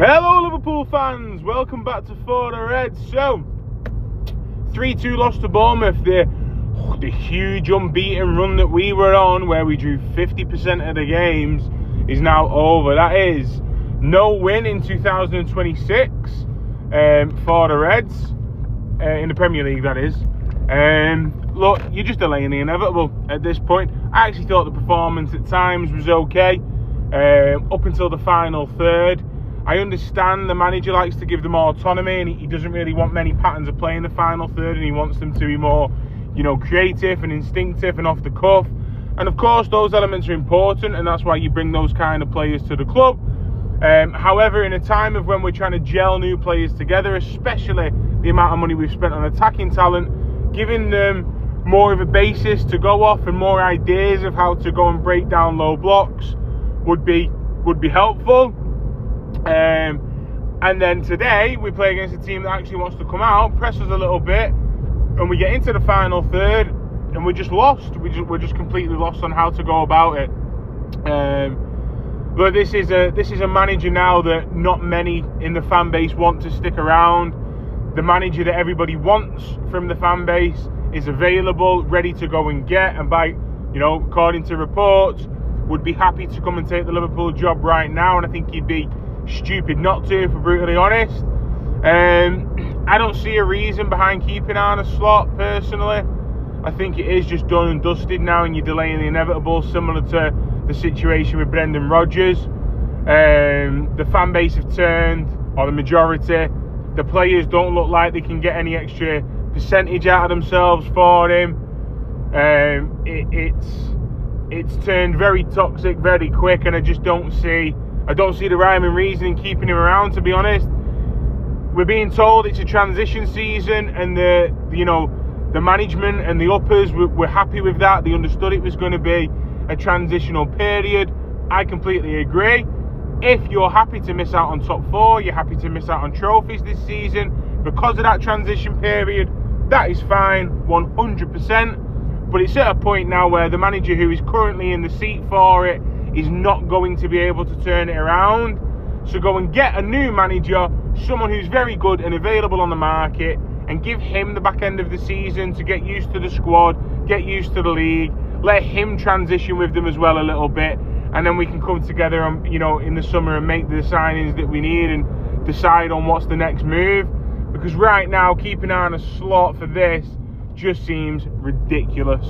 Hello Liverpool fans, welcome back to For the Reds. So, 3-2 loss to Bournemouth. The huge unbeaten run that we were on, where we drew 50% of the games, is now over. That is no win in 2026 for the Reds, in the Premier League that is. Look, you're just delaying the inevitable at this point. I actually thought the performance at times was okay, up until the final third. I understand the manager likes to give them more autonomy, and he doesn't really want many patterns of play in the final third, and he wants them to be more, creative and instinctive and off the cuff. And of course, those elements are important, and that's why you bring those kind of players to the club. However, in a time of when we're trying to gel new players together, especially the amount of money we've spent on attacking talent, giving them more of a basis to go off and more ideas of how to go and break down low blocks would be helpful. And then today we play against a team that actually wants to come out, press us a little bit, and we get into the final third and we're just lost. We're just completely lost on how to go about it. But this is a manager now that not many in the fan base want to stick around. The manager that everybody wants from the fan base is available, ready to go and get, and by, according to reports, would be happy to come and take the Liverpool job right now, and I think he'd be stupid not to, if we're brutally honest. I don't see a reason behind keeping Arne Slot personally. I think it is just done and dusted now, and you're delaying the inevitable, similar to the situation with Brendan Rodgers. The fan base have turned, or the majority. The players don't look like they can get any extra percentage out of themselves for him. It's turned very toxic very quick, and I don't see the rhyme and reason in keeping him around, to be honest. We're being told it's a transition season, and the management and the uppers were happy with that. They understood it was going to be a transitional period. I completely agree. If you're happy to miss out on top four, you're happy to miss out on trophies this season because of that transition period, that is fine, 100%. But it's at a point now where the manager who is currently in the seat for it is not going to be able to turn it around. So go and get a new manager, someone who's very good and available on the market, and give him the back end of the season to get used to the squad, get used to the league, let him transition with them as well a little bit, and then we can come together and, in the summer and make the signings that we need and decide on what's the next move. Because right now, keeping Arne Slot for this just seems ridiculous.